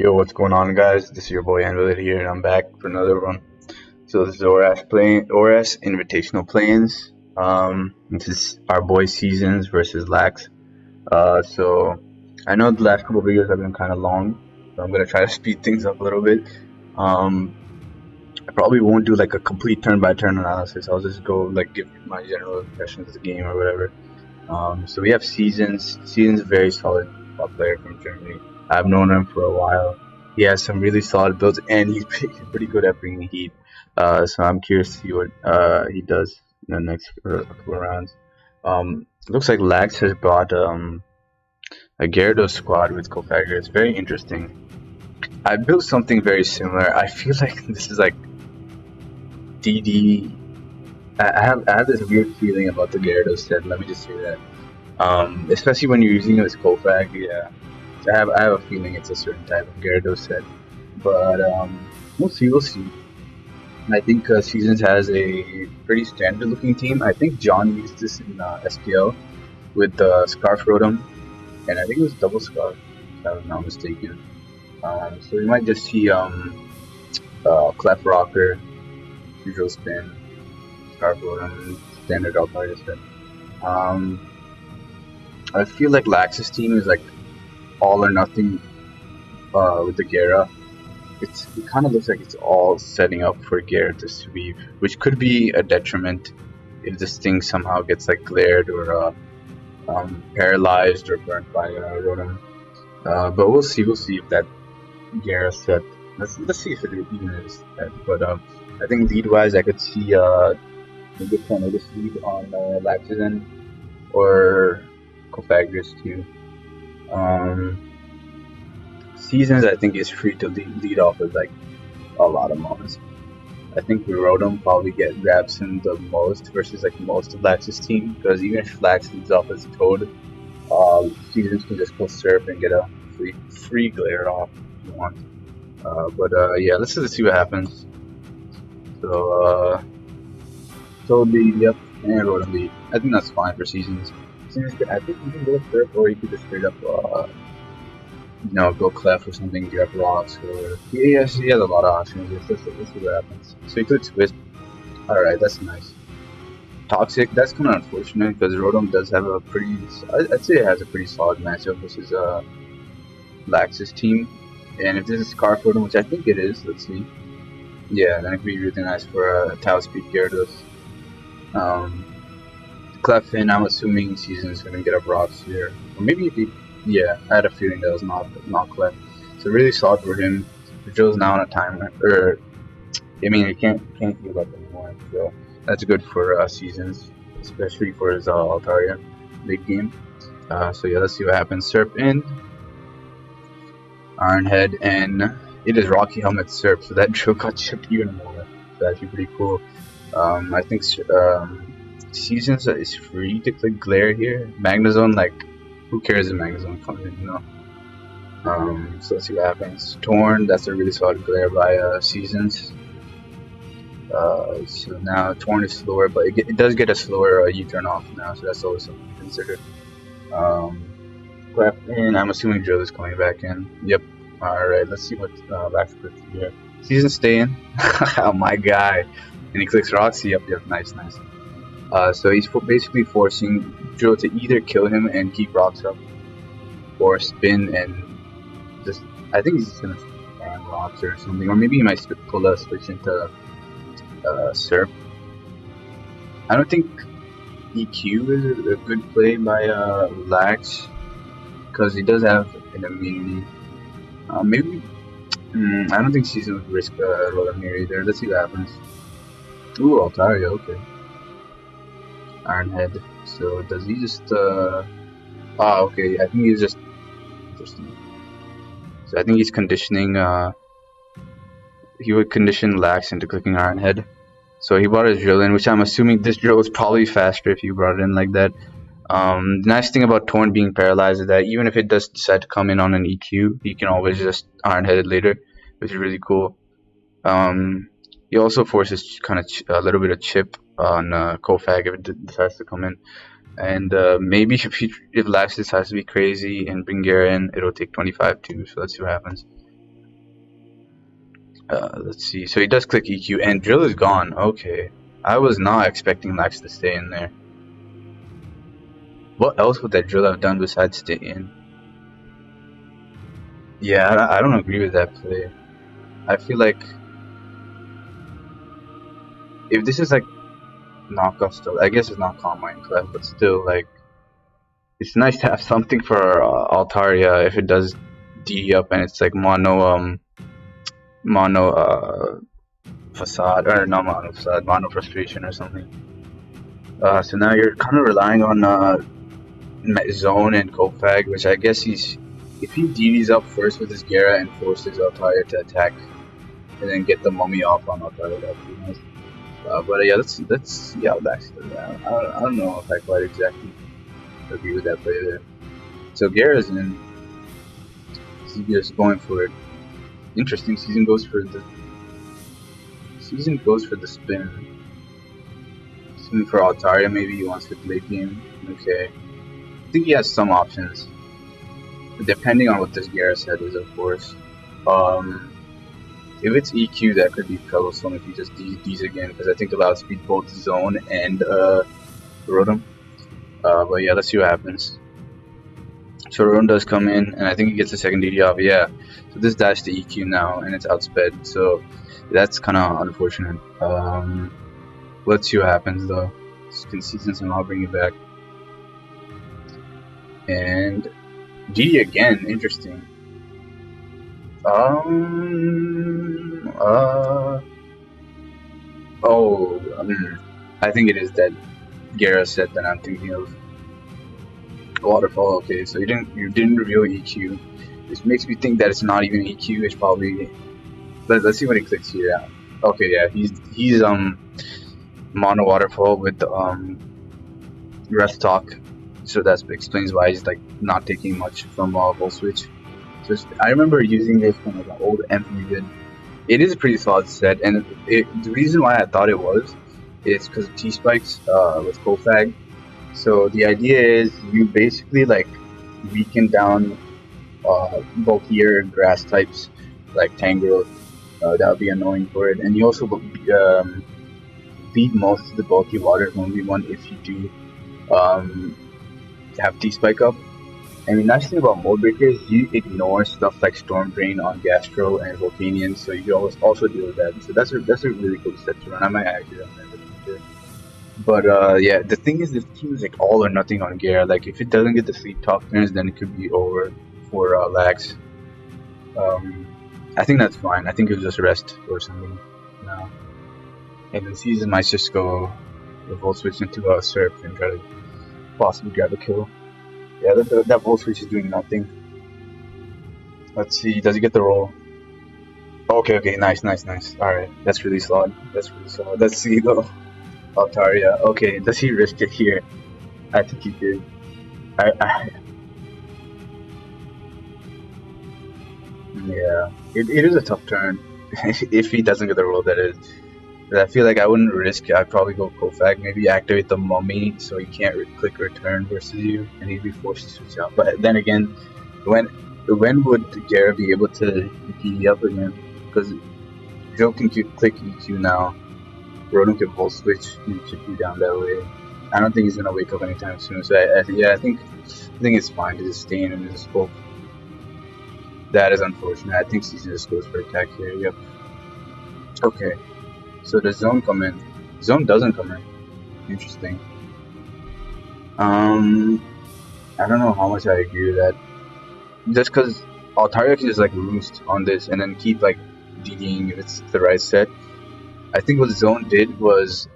Yo, what's going on, guys? This is your boy Anvil here, and I'm back for another one. So this is ORAS Invitational Play-ins. This is our boy Seasons versus Lax. So I know the last couple of videos have been kind of long, so I'm gonna try to speed things up a little bit. I probably won't do like a complete turn-by-turn analysis. I'll just go like give my general impressions of the game or whatever. So we have Seasons. Seasons is a very solid top player from Germany. I've known him for a while. He has some really solid builds, and he's pretty good at bringing heat. So I'm curious to see what he does in the next couple of rounds. Looks like Lax has brought a Gyarados squad with Cofagger. It's very interesting. I built something very similar. I feel like this is like DD. I have this weird feeling about the Gyarados set. Let me just say that. Especially when you're using it as Kofag, yeah. I have a feeling it's a certain type of Gyarados set, but we'll see. I think Seasons has a pretty standard looking team. I think John used this in SPL with Scarf Rotom, and I think it was double Scarf, if I'm not mistaken. So we might just see Clef Rocker, Usual Spin, Scarf Rotom, standard Altaria set. I feel like Lax's team is like all or nothing with the Gyara. It kind of looks like it's all setting up for Gyara to sweep, which could be a detriment if this thing somehow gets like glared or paralyzed or burnt by Rotom. But we'll see if that Gyara set. Let's see if it even is set. But I think lead wise, I could see maybe a Tornadus lead on Lax's end or Cofagris too. Seasons, I think, is free to lead off with like a lot of mons. I think Rotom probably grabs him the most versus like most of Lax's team, because even if Lax leads off as Toad, Seasons can just go Surf and get a free glare off if you want. Yeah, let's just see what happens. So Toad lead, yep, and Rotom lead. I think that's fine for Seasons. I think you can go Surf, or you could just straight up go Clef or something, grab rocks, or he has a lot of options. Let's see what happens. So he could Twist. Alright, that's nice. Toxic, that's kind of unfortunate because Rotom does have a I'd say it has a pretty solid matchup versus Lax's team. And if this is Scarf Rotom, which I think it is, let's see. Yeah, then it could be really nice for Tau Speed Gyarados. Clef in, I'm assuming Season's gonna get up rocks here. Or maybe if he. Yeah, I had a feeling that was not Clef. So really solid for him. Joe's now on a timer, he can't heal up anymore. So that's good for Seasons, especially for his Altaria late game. So yeah, let's see what happens. Serp in, Iron Head, and it is Rocky Helmet Serp. So that Joe got chipped even more. So actually pretty cool. I think Seasons is free to click Glare here. Magnezone, like, who cares if Magnezone comes in, So let's see what happens. Torn, that's a really solid glare by Seasons. So now Torn is slower, but it does get a slower U-turn off now, so that's always something to consider. Clef in, I'm assuming Drill is coming back in. Yep. Alright, let's see what Lax puts here. Seasons stay in. Oh, my guy. And he clicks Rocks. Yep, nice. So he's basically forcing Drill to either kill him and keep rocks up, or spin and just. I think he's just gonna spam rocks or something, or maybe he might pull a switch into Surf. I don't think EQ is a good play by Lax, because he does have an immunity. Maybe. I don't think Season would risk Rotom here either. Let's see what happens. Ooh, Altaria, okay. Iron Head. So does he just okay, I think he's just interesting. So I think he's conditioning he would condition Lax into clicking Iron Head. So he brought his drill in, which I'm assuming this drill was probably faster if you brought it in like that. The nice thing about Torn being paralyzed is that even if it does decide to come in on an EQ, he can always just Iron Head it later, which is really cool. He also forces kind of a little bit of chip on Kofag if it decides to come in, and maybe if Lax decides to be crazy and bring Gyara in, it'll take 25 too. So let's see what happens. Let's see. So he does click EQ, and Drill is gone. Okay. I was not expecting Lax to stay in there. What else would that Drill have done besides stay in? Yeah, I don't agree with that play. I feel like if this is like knockoff stuff, I guess it's not Calm Mind Clef, but still, like, it's nice to have something for Altaria if it does D up and it's like mono facade, or not mono facade, mono frustration or something. So now you're kind of relying on Zone and Kofag, which I guess if he DDs up first with his Gera and forces Altaria to attack, and then get the mummy off on Altaria, that'd be nice. But yeah, let's see how Dax does that. I don't know if I quite exactly agree with that play there. So Gera's in. He's just going for it. Interesting. Season goes for the spin. Assuming for Altaria, maybe he wants to late game. Okay. I think he has some options, depending on what this Gera set is, of course. If it's EQ, that could be troublesome if he just D's again, because I think allows speed both Zone and Rotom. But yeah, let's see what happens. So Rotom does come in, and I think he gets the second DD off. Yeah, so this dash to EQ now, and it's outsped. So that's kind of unfortunate. Let's see what happens though. It's consistent, and I'll bring it back. And DD again, interesting. I think it is that Gera set that I'm thinking of. Waterfall. Okay, so you didn't reveal EQ. This makes me think that it's not even EQ. It's probably. Let's see what he clicks here. Okay, yeah, he's mono waterfall with the rest talk. So that explains why he's like not taking much from Volt Switch. So I remember using this from like an old MP vid. It is a pretty solid set, and the reason why I thought it was is because of T-Spikes with Kofag. So the idea is you basically like weaken down bulkier grass types like Tangrowth. That would be annoying for it, and you also beat most of the bulky water 1v1 if you do have T-Spike up. And the nice thing about Mold Breaker is you ignore stuff like Storm Drain on Gastro and Volcanion, so you can always also deal with that. So that's a really cool set to run. I might actually run that in the future. But yeah, the thing is, this team is like all or nothing on Gera. Like if it doesn't get the sleep top turns, then it could be over for Lax. I think that's fine. I think it'll just rest or something now. And then Season might just go the Volt Switch into a Surf and try to possibly grab a kill. Yeah, that Volt Switch is doing nothing. Let's see, does he get the roll? Okay, nice. Alright, that's really solid. Let's see though. Altaria. Okay, does he risk it here? I think he did. Yeah, it is a tough turn. If he doesn't get the roll, that is. But I feel like I wouldn't risk it. I'd probably go Kofag, maybe activate the mummy so he can't click return versus you, and he'd be forced to switch out. But then again, when would Gera be able to DD up again? Because Joe can click EQ now. Rotom can Volt Switch and chip you down that way. I don't think he's gonna wake up anytime soon. So I think it's fine to just stay in and just hope. That is unfortunate. I think Season just goes for attack here. Yep. Okay. So does Zone come in? Zone doesn't come in. Interesting. I don't know how much I agree with that. Just because Altaria can just like roost on this and then keep like DDing if it's the right set. I think what Zone did was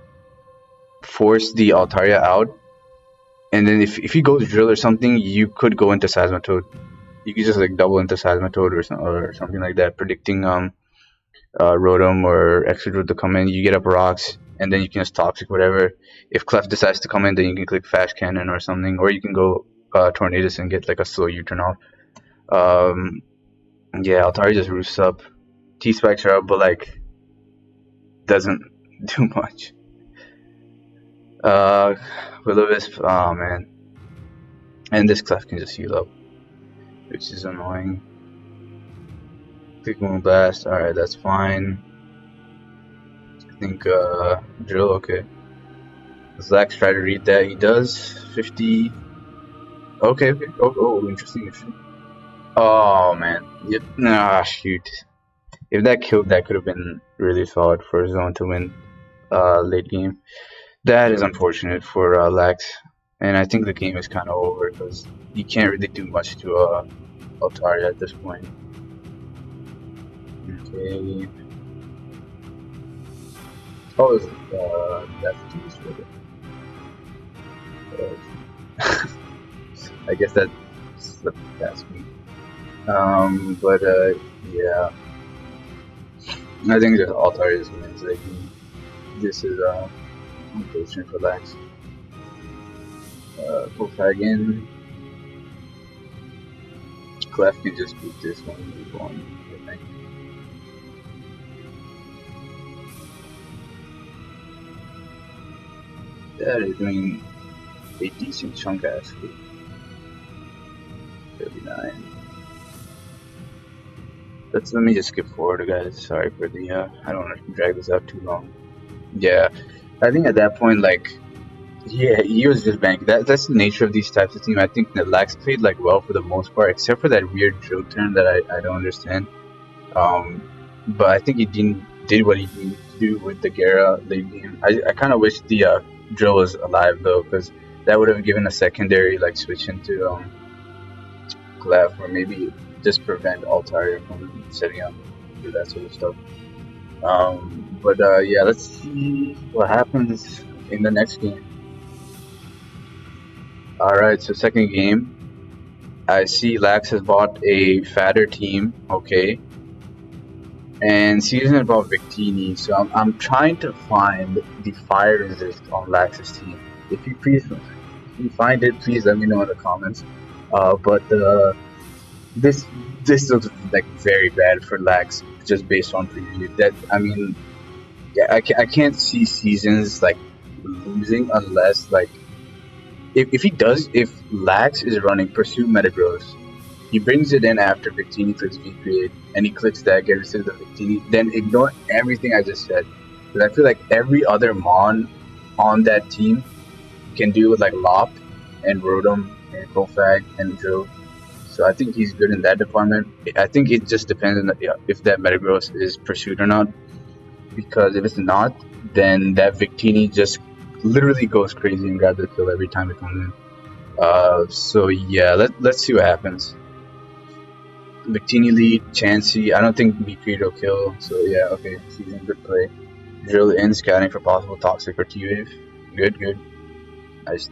force the Altaria out, and then if he goes Drill or something, you could go into Seismitoad. You could just like double into Seismitoad or something like that, predicting Rotom or Exeggutor to come in. You get up rocks, and then you can just Toxic whatever. If Clef decides to come in, then you can click Fast Cannon or something, or you can go Tornadus and get like a slow U-turn off. Yeah, Altaria just roosts up. T-Spikes are up, but like doesn't do much. Will-O-Wisp, oh man. And this Clef can just heal up, which is annoying. Click Moon Blast. Alright, that's fine. I think Drill, okay. Zax try to read that. He does. 50. Okay. Oh, interesting. Oh man. Yep. Ah, shoot. If that killed, that could have been really solid for Zone to win late game. That is unfortunate for Lax. And I think the game is kind of over because you can't really do much to Altaria at this point. Okay. Oh, that's just for I guess that's slipped past me. But yeah, I think that Altaria just wins. Like, this is unfortunate for Lax. Full tag in. Clef can just beat this one and move on, I think. That is doing a decent chunk actually. 39. Let me just skip forward, guys. Sorry for the I don't want to drag this out too long. Yeah, I think at that point, like, yeah, he was just banking. That's the nature of these types of teams. I think that Lax played like well for the most part, except for that weird drill turn that I don't understand. But I think he did what he needed to do with the Gera late game. I kind of wish the drill was alive though, because that would have given a secondary like switch into Clef, or maybe just prevent Altaria from setting up do that sort of stuff. But yeah, let's see what happens in the next game. Alright, so second game. I see Lax has bought a fatter team, okay. And Season has bought Victini, so I'm trying to find the fire resist on Lax's team. If you find it, please let me know in the comments. But this looks like very bad for Lax, just based on preview. That, I mean, yeah, I can't see Seasons like losing unless like if Lax is running Pursue Metagross, he brings it in after Victini clicks V-Create, and he clicks that, gets rid of the Victini, then ignore everything I just said. Because I feel like every other Mon on that team can do with like Lop and Rotom and Kofag and Drill. So I think he's good in that department. I think it just depends on if that Metagross is pursued or not. Because if it's not, then that Victini just literally goes crazy and grabs the kill every time it comes in. So yeah, let's see what happens. Victini lead, Chansey. I don't think V-Create will kill. So yeah, okay, Season, good play. Drill in, scouting for possible Toxic or T-Wave. Good.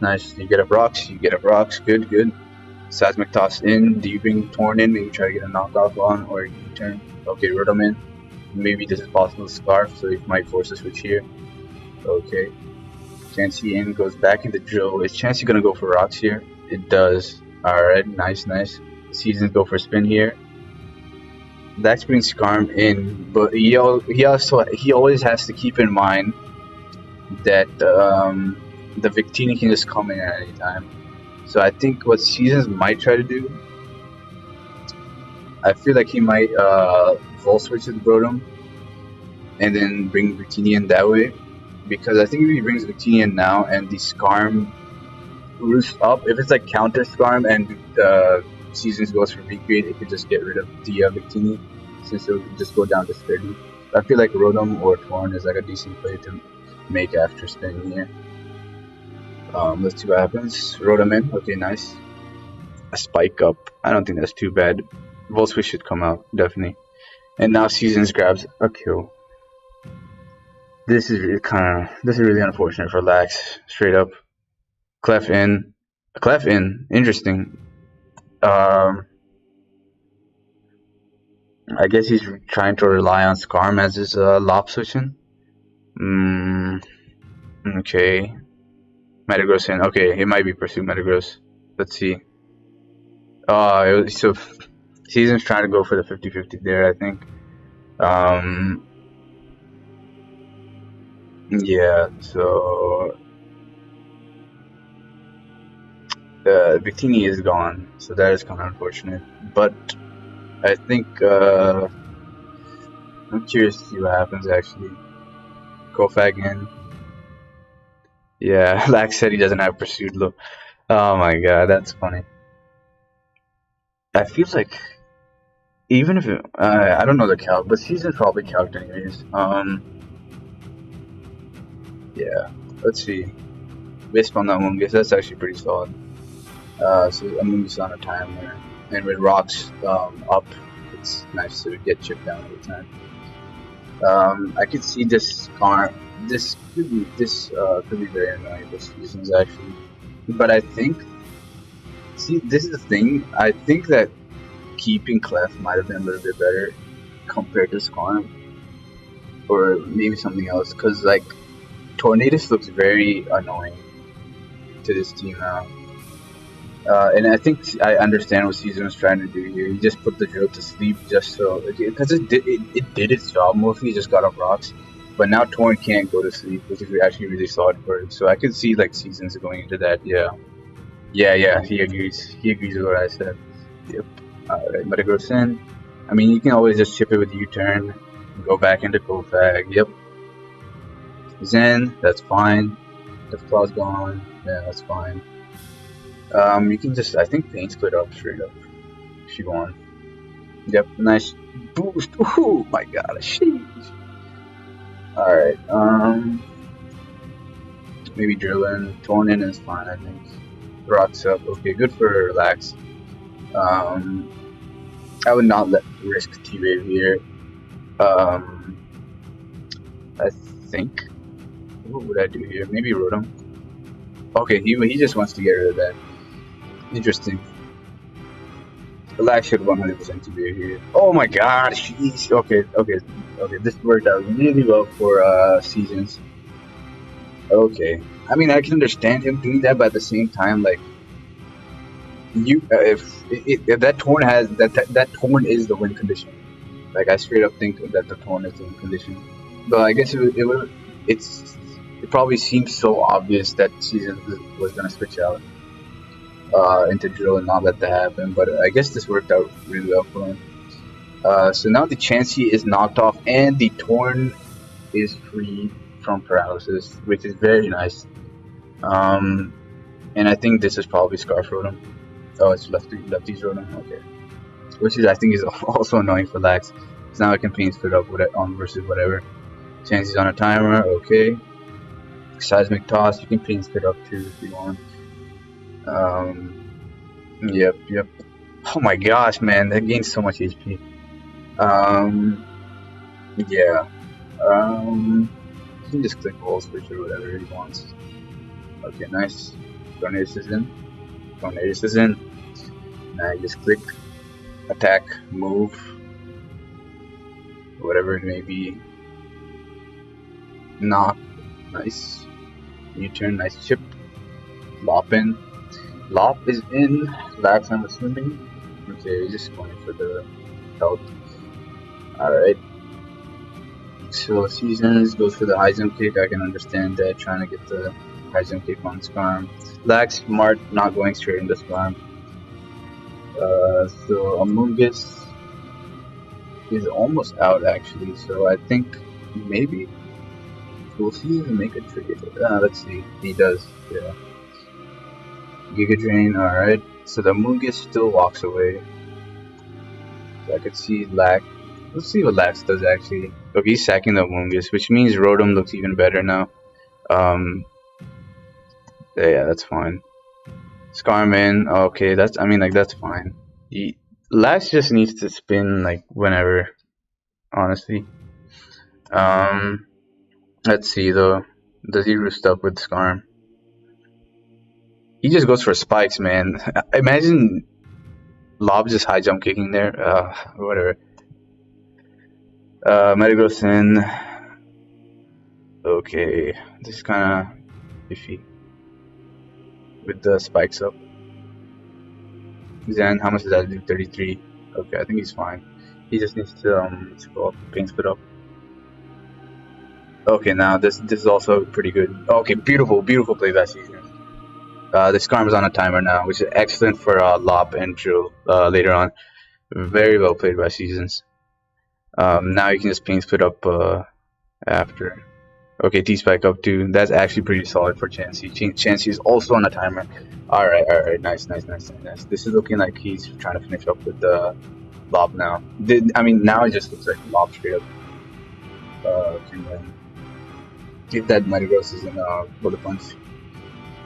Nice. You get a Brox, good. Seismic Toss in. Do you bring Torn in? Maybe try to get a knockoff on or U-turn. Okay, Rotom in. Maybe this is possible Scarf, so it might force a switch here. Okay. Chansey in, goes back into Drill. Is Chansey gonna go for Rocks here? It does. Alright, nice. Seasons go for Spin here. That brings Skarm in, but he always has to keep in mind that the Victini can just come in at any time. So I think what Seasons might try to do, I feel like he might Volt Switch with Rotom and then bring Victini in that way. Because I think if he brings Victini in now and the Skarm roosts up, if it's like counter Skarm and Seasons goes for V-Create, it could just get rid of the Victini, since it would just go down to 30. I feel like Rotom or Torn is like a decent play to make after Spin here. Let's see what happens. Rotom in, okay, nice. A Spike Up, I don't think that's too bad. Volt Switch should come out, definitely. And now Seasons grabs a kill. This is really unfortunate for Lax, straight up. Clef in, interesting. I guess he's trying to rely on Skarm as his Lop switching. Okay. Metagross in. Okay, it might be Pursue Metagross. Let's see. So Season's trying to go for the 50-50 there, I think. Yeah, so Victini is gone, so that is kind of unfortunate. But I think I'm curious to see what happens actually. Kofag in. Yeah, Lax said he doesn't have pursuit look. Oh my god, that's funny. I feel like even if I don't know the calc, but season's probably calc anyways. Yeah. Let's see. Based on that one, guess that's actually pretty solid. So Amungus on a timer, and with rocks up, it's nice to get chipped down every time. I could see this car. This could be very annoying this season's actually, but I think. See, this is the thing. I think that keeping Clef might have been a little bit better compared to Skarm, or maybe something else. Cause like Tornadus looks very annoying to this team now. And I think I understand what Season was trying to do here. He just put the drill to sleep just so, because it did its job mostly. He just got up rocks, but now Torn can't go to sleep, which is actually really solid for it. So I could see like Seasons going into that. Yeah, he agrees. He agrees with what I said. Yep. Alright, Metagross. I mean, you can always just chip it with U-turn, go back into Kofag. Yep. Zen, that's fine. If Claw's gone, yeah, that's fine. You can just, I think, paint split up straight up if you want. Yep, nice boost. Oh my god, sheesh. Alright, maybe Drillin. Tornin is fine, I think. Rocks up, okay, good for Relax. I would not risk T-Wave here. I think. What would I do here? Maybe Rotom. Okay, he just wants to get rid of that. Interesting. Relax should 100% T-Wave here. Oh my god, jeez. Okay. This worked out really well for Seasons. Okay. I mean, I can understand him doing that, but at the same time, like, if that Torn has that Torn is the win condition. Like I straight up think that the Torn is the win condition. But I guess it probably seems so obvious that Season was gonna switch out into Drill and not let that happen. But I guess this worked out really well for him. So now the Chansey is knocked off and the Torn is free from paralysis, which is very nice. And I think this is probably Scarf Rotom. Oh, it's lefty's Rotom. Okay, which is I think is also annoying for Lax. So now I can paint split up with it on versus whatever. Chances on a timer. Okay. Seismic Toss. You can paint split up too if you want. Yep. Oh my gosh, man, that gains so much HP. Yeah. You can just click Wall Switch or whatever he wants. Okay, nice. Tornadus is in. Now you just click, attack, move, whatever it may be. Knock, nice. U-turn, nice chip. Lop in. Lop is in. Lax, I'm assuming. Okay, just going for the health. Alright. So Seasons goes for the high jump kick. I can understand that, trying to get the high jump kick on Skarm. Lax, smart, not going straight into Skarm. So Amoonguss is almost out actually, so I think maybe we'll see him make a trade. Let's see, he does, yeah. Giga Drain, alright. So the Amoonguss still walks away. So I could see Lax. Let's see what Lax does actually. Okay, he's sacking the Amoonguss, which means Rotom looks even better now. Yeah, that's fine. Scarman, okay, that's fine. Lax just needs to spin like whenever, honestly. Let's see though. Does he roost up with Skarm? He just goes for spikes, man. Imagine Lob just high jump kicking there. Whatever. Metagross in. Okay, this is kind of iffy with the spikes up. Zen, how much does that do? 33. Okay, I think he's fine. He just needs to paint split up. Okay, now this is also pretty good. Okay, beautiful play by Season. The Skarm is on a timer now, which is excellent for Lop and Drill later on. Very well played by Seasons. Now you can just ping split up after. Okay, T-Spike up 2. That's actually pretty solid for Chansey. Chansey is also on a timer. Alright. Nice. This is looking like he's trying to finish up with the lob now. I mean, now it just looks like lob straight up. Can give that Metagross in bullet punch.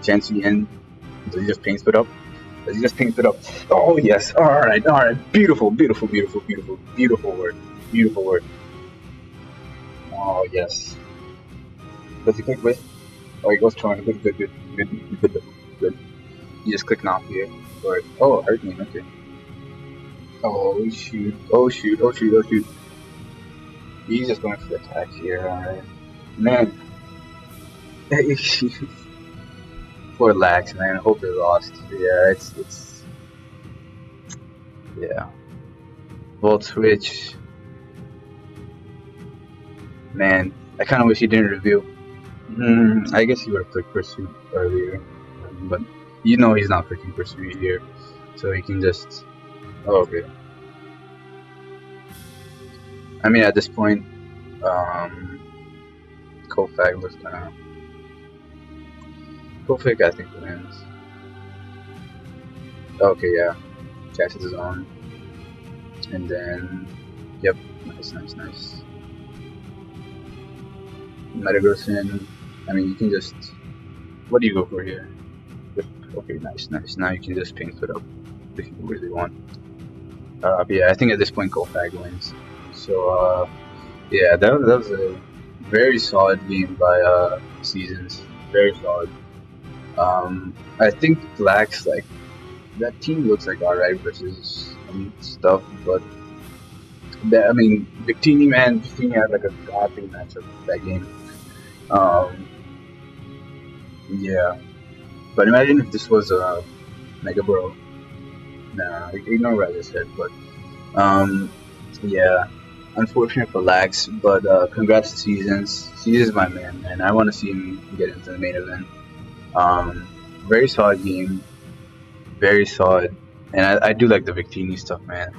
Chansey in. Does he just ping split up? Oh, yes. Alright. Beautiful word. Oh, yes. Does he click with? Oh, he goes trying. Good. You just click off here. Or, oh, Hurricane, okay. Oh, shoot. He's just going for the attack here, alright. Man. Poor Lax, man. I hope they lost. Yeah, it's... Yeah. Volt Switch. Man, I kind of wish he didn't reveal. I guess he would have clicked Pursuit earlier. But you know he's not clicking Pursuit here. So he can just... Oh, okay. I mean, at this point, Kofag was gonna... Kofag, I think, wins. Okay, yeah. Catches his own. And then... Yep, nice. Metagross in. I mean, you can just... What do you go for here? Okay, nice. Now you can just ping split up if you really want. But yeah, I think at this point Kofag wins. So, yeah, that was a very solid game by Seasons. Very solid. I think Lax, like, that team looks like alright versus stuff, but I mean, Victini had like a godly matchup that game. Yeah, but imagine if this was a Mega Bro. Nah, ignore what I just said, but yeah, unfortunate for Lax, but congrats to Seasons. Seasons is my man. I want to see him get into the main event. Very solid game, very solid, and I do like the Victini stuff, man.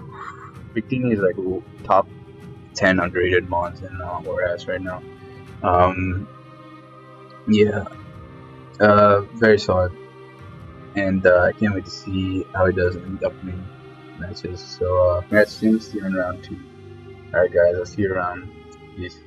Victini is like top 10 underrated mons in ORAS right now. Yeah, very solid, and I can't wait to see how he does in the upcoming matches. So, congrats to him. See you in round 2. Alright, guys, I'll see you around. Peace.